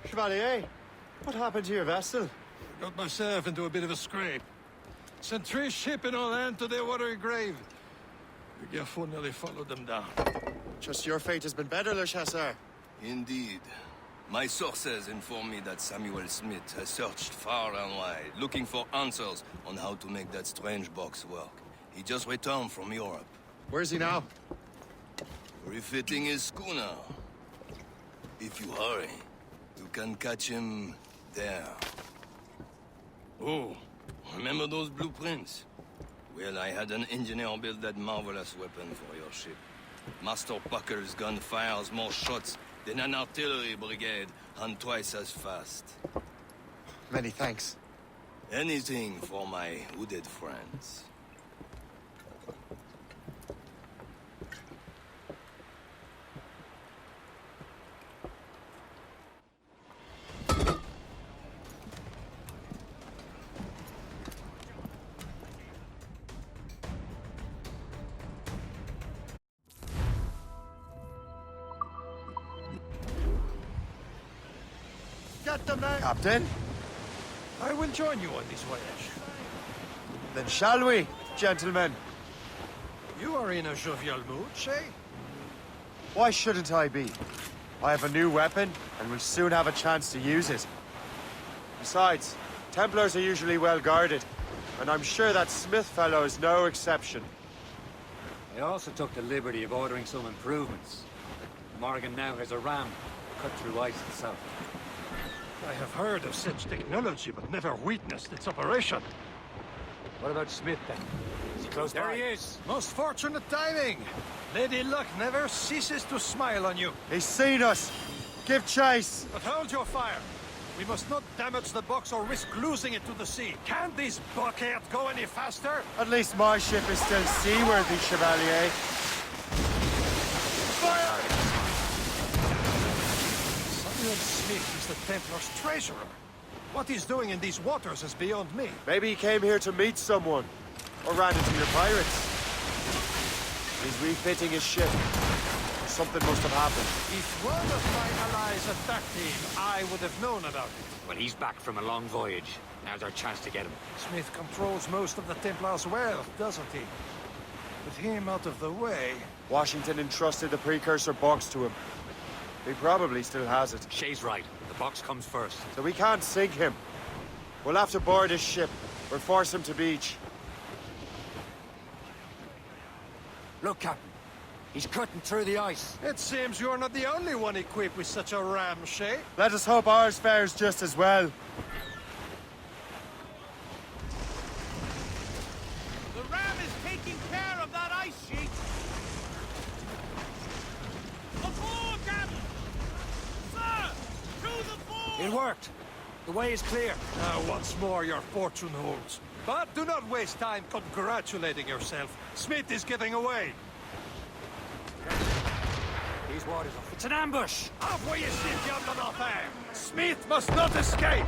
Chevalier, what happened to your vessel? Got myself into a bit of a scrape. Sent 3 ships in all hand to their watery grave. The Gerfo nearly followed them down. Just your fate has been better, Le Chasseur. Indeed. My sources inform me that Samuel Smith has searched far and wide, looking for answers on how to make that strange box work. He just returned from Europe. Where's he now? Refitting his schooner. If you hurry, you can catch him there. Oh, remember those blueprints? Well, I had an engineer build that marvelous weapon for your ship. Master Pucker's gun fires more shots than an artillery brigade, and twice as fast. Many thanks. Anything for my hooded friends. Get them now! Captain? I will join you on this voyage. Then shall we, gentlemen? You are in a jovial mood, Shay? Why shouldn't I be? I have a new weapon, and will soon have a chance to use it. Besides, Templars are usually well guarded, and I'm sure that Smith fellow is no exception. I also took the liberty of ordering some improvements. Morgan now has a ram cut through ice itself. I have heard of such technology, but never witnessed its operation. What about Smith, then? Is he close by? There he is! Most fortunate timing! Lady Luck never ceases to smile on you. He's seen us! Give chase! But hold your fire! We must not damage the box or risk losing it to the sea. Can't this bucket go any faster? At least my ship is still seaworthy, Chevalier. Fire! Samuel Smith is the Templar's treasurer. What he's doing in these waters is beyond me. Maybe he came here to meet someone, or ran into your pirates. He's refitting his ship. Something must have happened. If one of my allies attacked him, I would have known about it. Well, he's back from a long voyage. Now's our chance to get him. Smith controls most of the Templar's wealth, doesn't he? With him out of the way... Washington entrusted the precursor box to him. He probably still has it. Shay's right. The box comes first. So we can't sink him. We'll have to board his ship, or force him to beach. Look, Captain. He's cutting through the ice. It seems you're not the only one equipped with such a ram, Shay. Let us hope ours fares just as well. The ram is taking care of that ice sheet! Aboard, Captain! Sir! To the fore! It worked. The way is clear. Now, once more, your fortune holds. But do not waste time congratulating yourself. Smith is getting away. These waters are... It's an ambush! Halfway you see Diablo d'Enfer! Smith must not escape!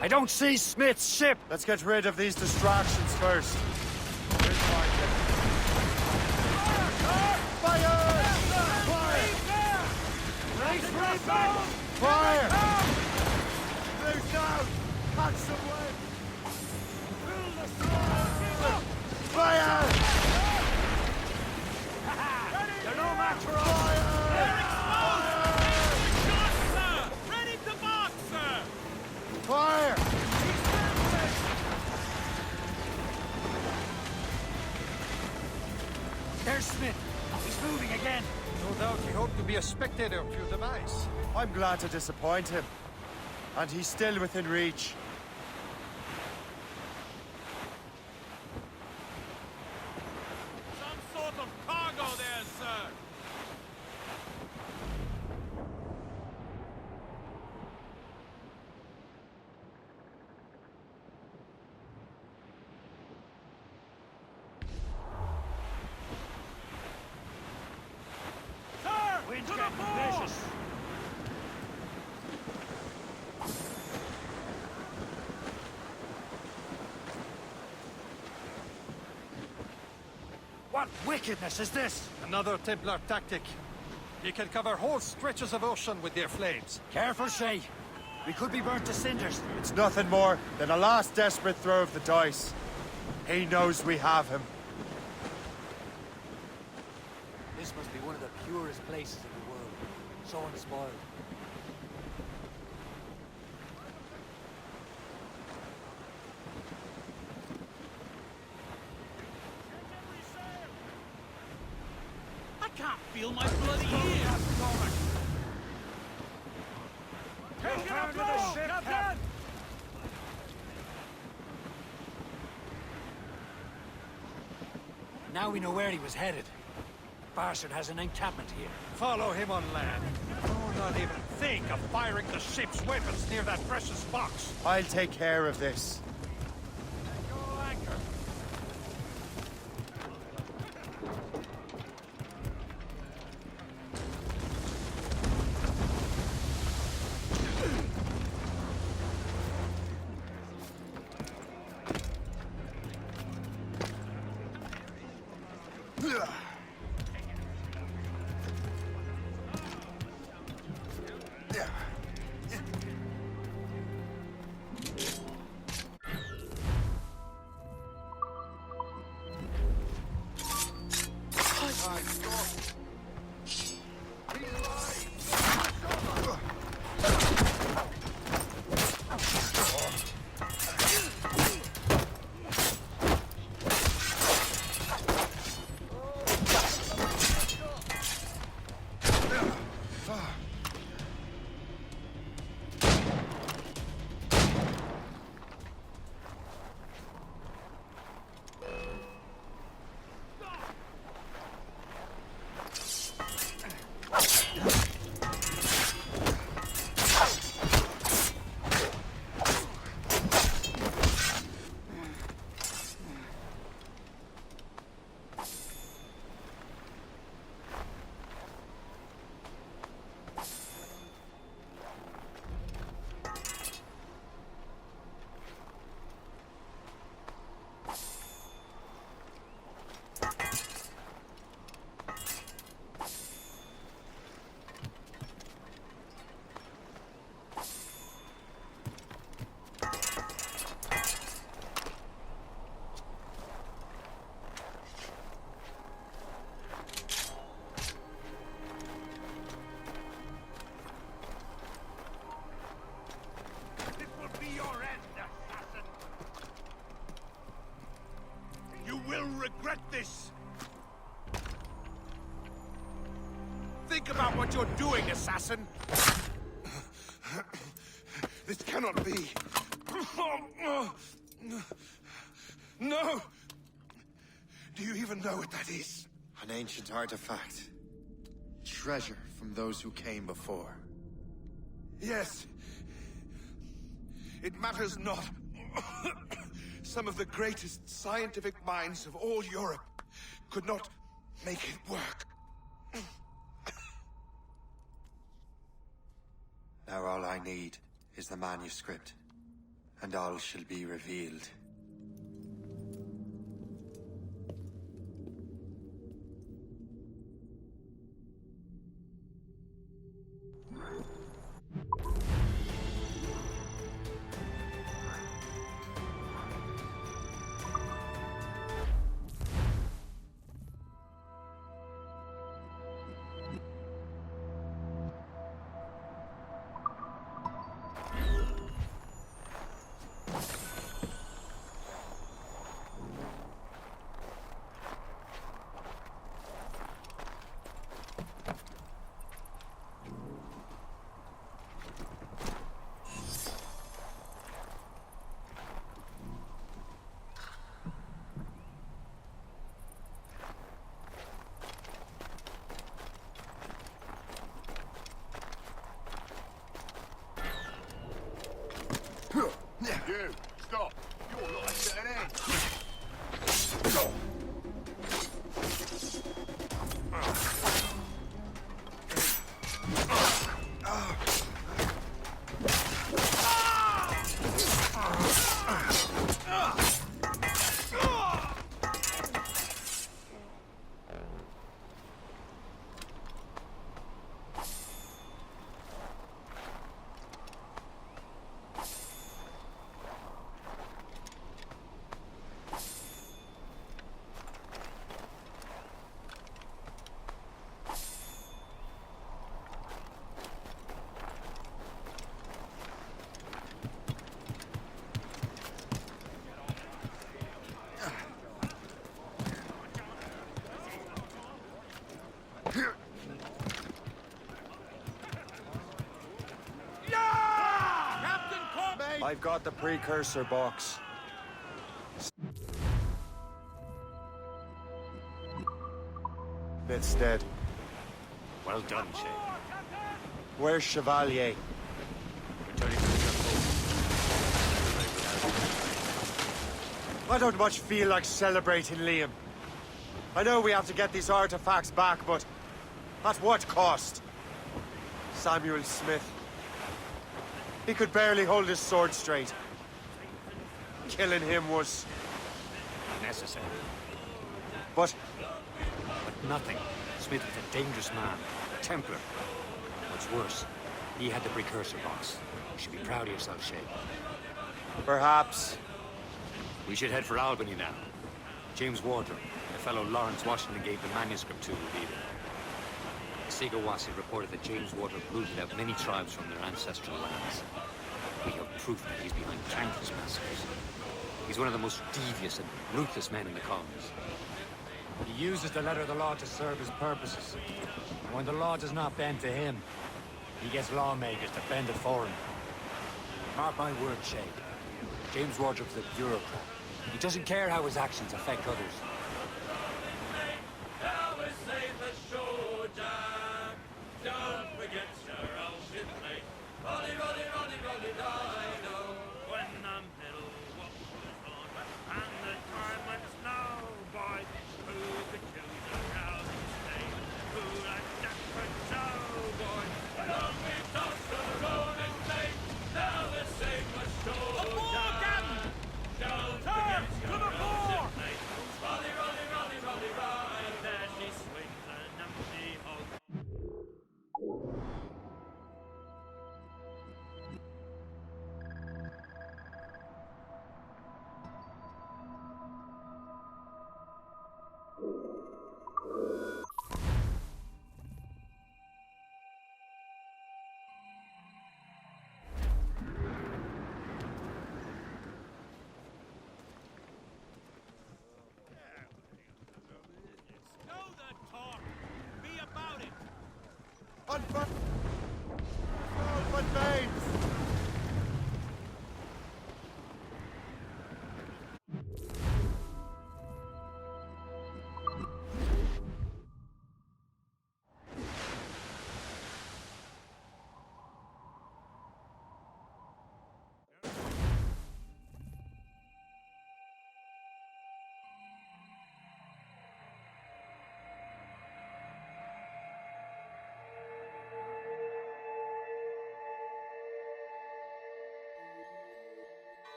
I don't see Smith's ship! Let's get rid of these distractions first. We'll find him. Fire! Fire! Move down! Catch some wind! Fire! They're no match for us! Ready to march, sir! Fire! There's Smith. He's moving again. No doubt he hoped to be a spectator of your demise. I'm glad to disappoint him. And he's still within reach. Some sort of cargo there, sir! Sir! Wind's to the getting fore! vicious. What wickedness is this? Another Templar tactic. You can cover whole stretches of ocean with their flames. Careful, Shay. We could be burnt to cinders. It's nothing more than a last desperate throw of the dice. He knows we have him. This must be one of the purest places in the world. So unspoiled. I can't feel my bloody ears! Take it up, Captain! Now we know where he was headed. Bastard has an encampment here. Follow him on land. Do not even think of firing the ship's weapons near that precious box. I'll take care of this. Go anchor. regret this. Think about what you're doing, assassin. This cannot be. No! Do you even know what that is? An ancient artifact. Treasure from those who came before. Yes. It matters not. Some of the greatest scientific minds of all Europe could not make it work. Now all I need is the manuscript. and all shall be revealed. You, stop! You're not at an end! I've got the precursor box. It's dead. Well done, Shay. Where's Chevalier? Returning to the I don't much feel like celebrating Liam. I know we have to get these artifacts back, but at what cost? Samuel Smith. He could barely hold his sword straight. Killing him was... necessary. But But nothing. Smith was a dangerous man. A Templar. What's worse, he had the precursor box. You should be proud of yourself, Shay. perhaps... We should head for Albany now. James Wardrop, the fellow Lawrence Washington gave the manuscript to, will be there. Sigawasi reported that James Wardrop rooted out many tribes from their ancestral lands. We have proof that he's behind countless massacres. He's one of the most devious and ruthless men in the colonies. He uses the letter of the law to serve his purposes. And when the law does not bend to him, he gets lawmakers to bend it for him. Mark my word, Shay. James Wardrop's a bureaucrat. He doesn't care how his actions affect others.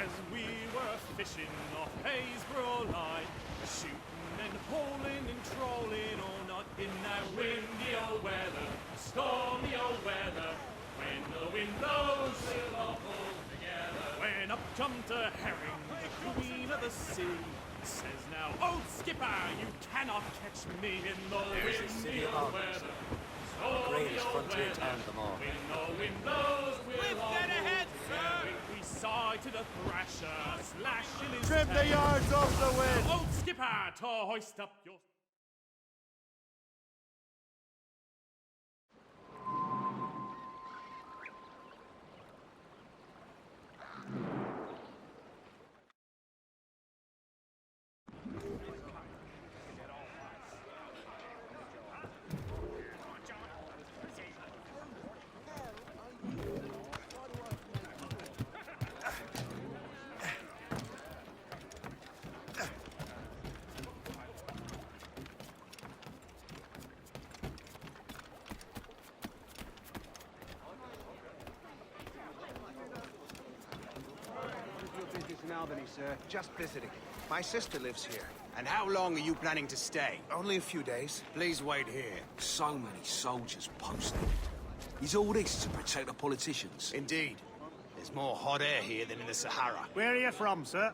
As we were fishing off Haysborough line, shooting and hauling and trolling all night in that windy old weather, stormy old weather. When the wind blows, we'll all pull together. When up jumped a herring, the queen of the sea, says now, old skipper, you cannot catch me in the windy old weather. Greatest frontier town of them all. When the wind blows, we'll all pull together. We sighted a thrasher, slashing his Trim the tail. yards off the wind! Old skipper, to hoist up your... In Albany, sir. Just visiting. My sister lives here. And how long are you planning to stay? Only a few days. Please wait here. So many soldiers posted. Is all this to protect the politicians? Indeed. There's more hot air here than in the Sahara. Where are you from, sir?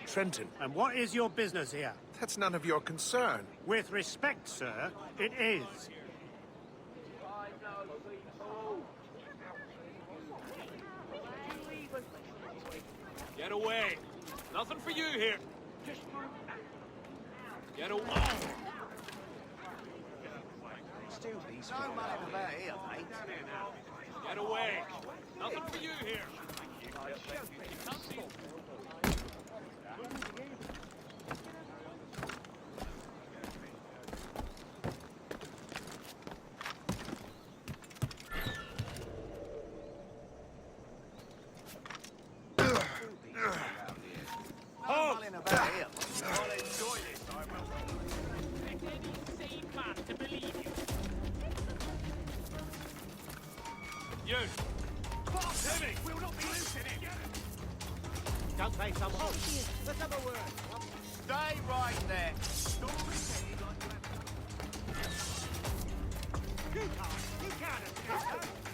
Trenton, And what is your business here? that's none of your concern. With respect, sir, it is. Get away! Nothing for you here! Get away! Still peaceful. No man about here, mate. Get away! Nothing for you here! No man about here. I'll enjoy this, I will. Expect any sane man to believe you. You! Timmy! We'll not be losing it! Don't say some Let's have a word. Stay right there. You can't escape her.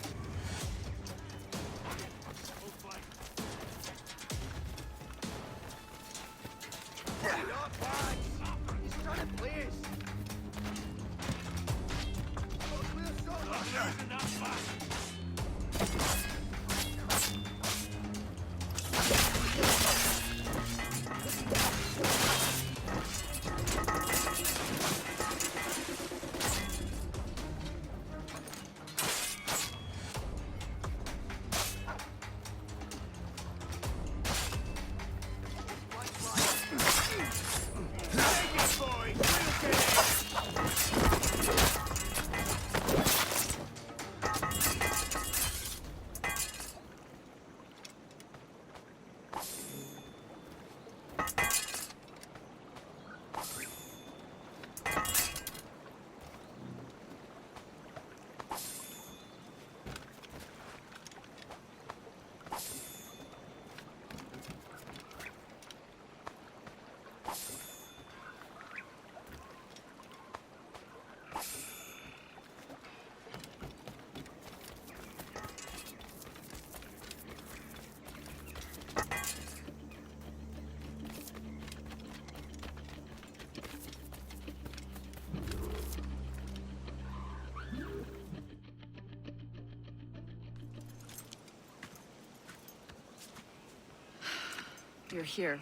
You're here.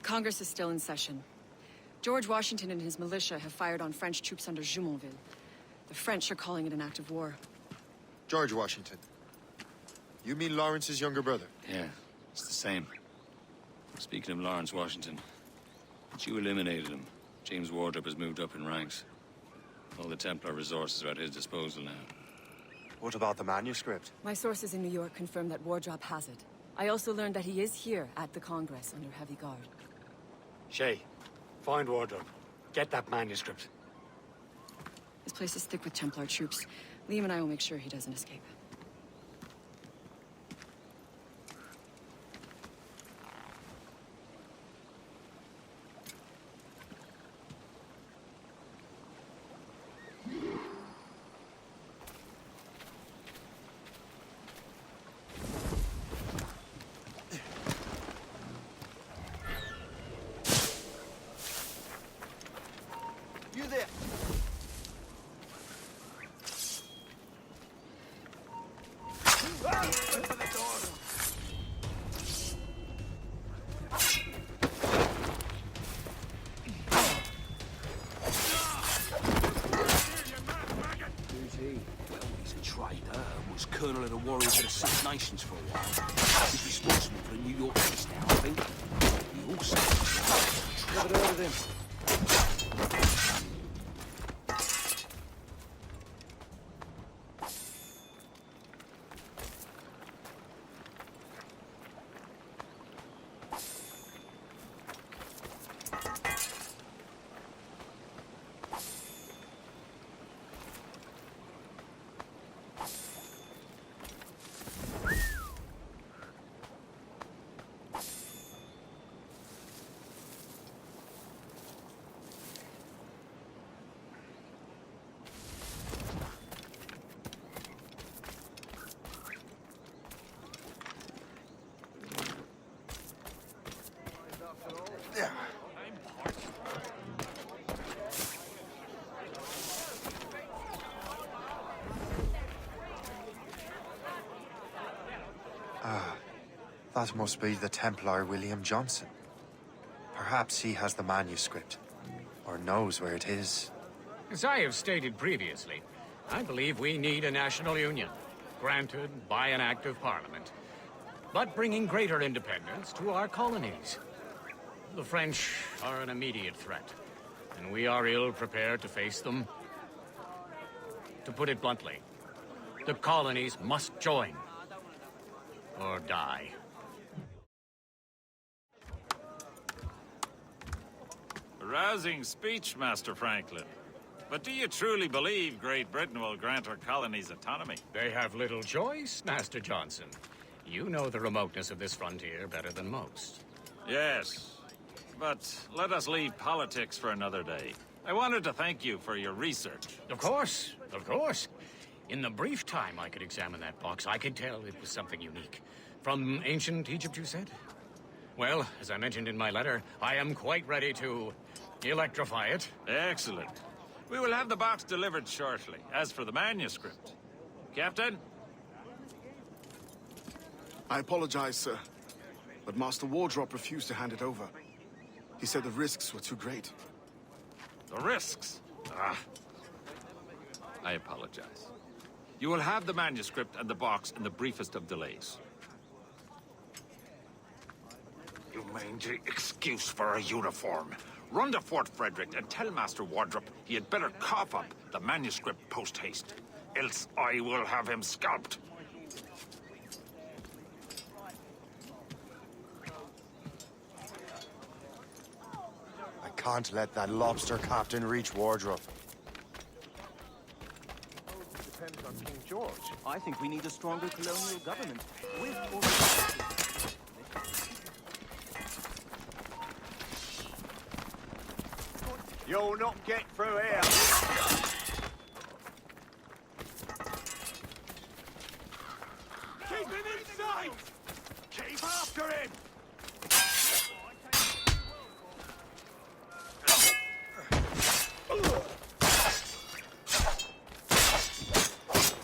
Congress is still in session. George Washington and his militia have fired on French troops under Jumonville. The French are calling it an act of war. George Washington. You mean Lawrence's younger brother? Yeah, it's the same. Speaking of Lawrence Washington, but you eliminated him. James Wardrop has moved up in ranks. All the Templar resources are at his disposal now. What about the manuscript? My sources in New York confirm that Wardrop has it. I also learned that he is here at the Congress under heavy guard. Shay, find Wardrop. Get that manuscript. This place is thick with Templar troops. Liam and I will make sure he doesn't escape. for the Six Nations for a while. He's responsible for the New York case now, I think. He also... Never heard of him. That must be the Templar William Johnson. Perhaps he has the manuscript, or knows where it is. As I have stated previously, I believe we need a national union, granted by an act of parliament, but bringing greater independence to our colonies. The French are an immediate threat, and we are ill prepared to face them. To put it bluntly, the colonies must join, or die. Rousing speech, Master Franklin. But do you truly believe Great Britain will grant her colonies autonomy? They have little choice, Master Johnson. You know the remoteness of this frontier better than most. Yes, but let us leave politics for another day. I wanted to thank you for your research. Of course, of course. In the brief time I could examine that box, I could tell it was something unique. From ancient Egypt, you said? Well, as I mentioned in my letter, I am quite ready to electrify it. Excellent. We will have the box delivered shortly. As for the manuscript... Captain? I apologize, sir, but Master Wardrop refused to hand it over. He said the risks were too great. The risks? Ah. I apologize. You will have the manuscript and the box in the briefest of delays. You mangy excuse for a uniform. Run to Fort Frederick and tell Master Wardrop he had better cough up the manuscript post-haste. Else I will have him scalped. I can't let that lobster captain reach Wardrop. Depends on King George. I think we need a stronger colonial government. With or You'll not get through here. Keep him in sight! Keep after him!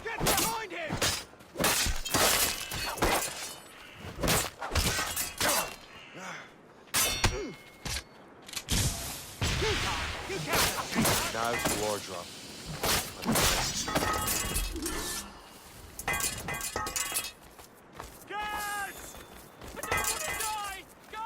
Get behind him! Now to Wardrop. Guards! I don't want to die! Go!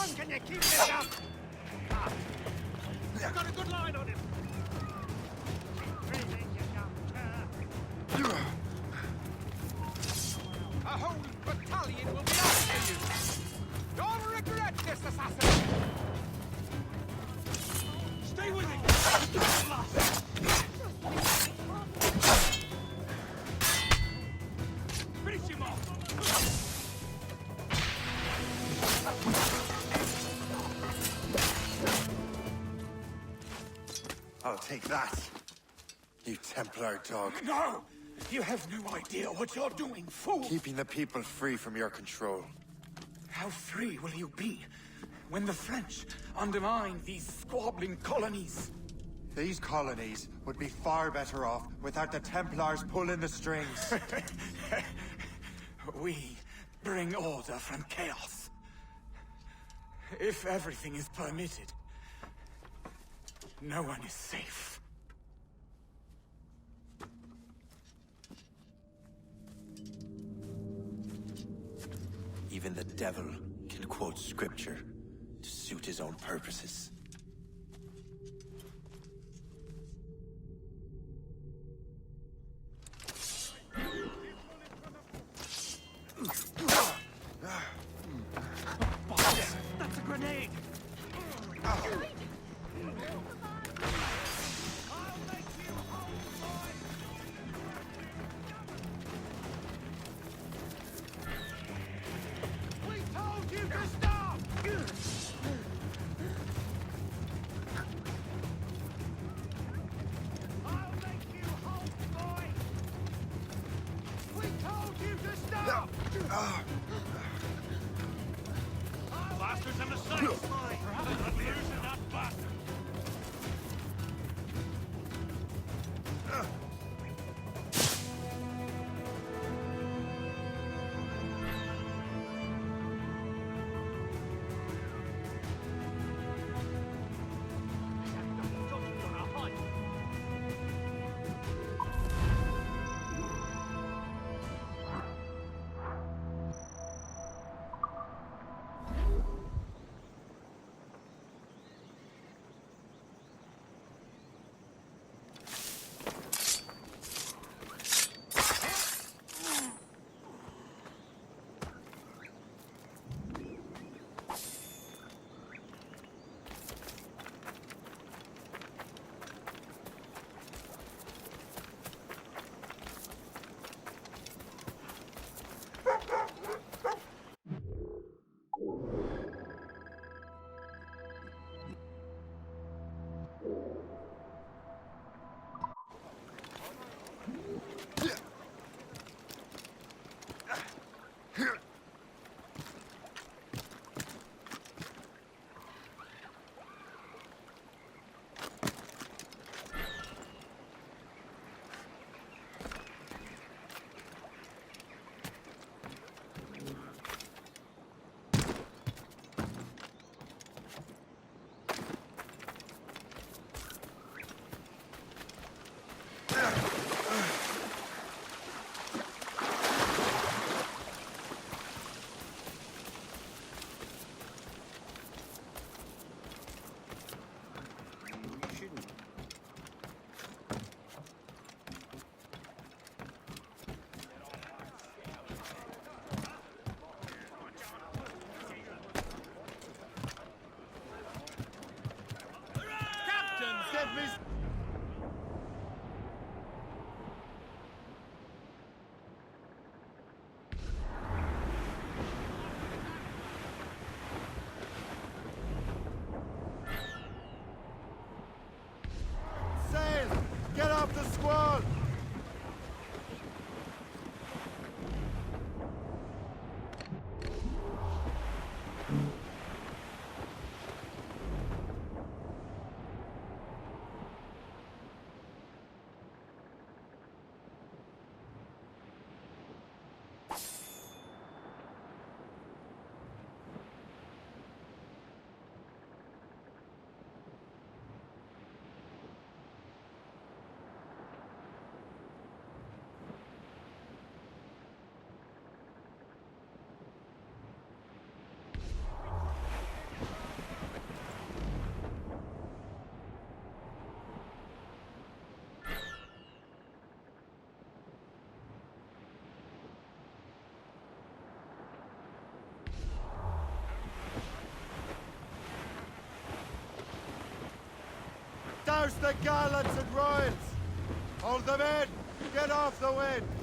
on, can you keep this up? You've got a good line on him. A whole battalion will be after you. You'll regret this, assassin. Stay with him. Finish him off. I'll take that, you Templar dog. No! You have no idea what you're doing, fool! Keeping the people free from your control. How free will you be when the French undermine these squabbling colonies? These colonies would be far better off without the Templars pulling the strings. We bring order from chaos. If everything is permitted, no one is safe. Even the devil can quote scripture to suit his own purposes. That's a grenade! We told you to stop! I'll make you halt, boy! We told you to stop! Bastards in the sights! Perhaps losing that bastard! the gallants and royals! Hold them in! Get off the wind!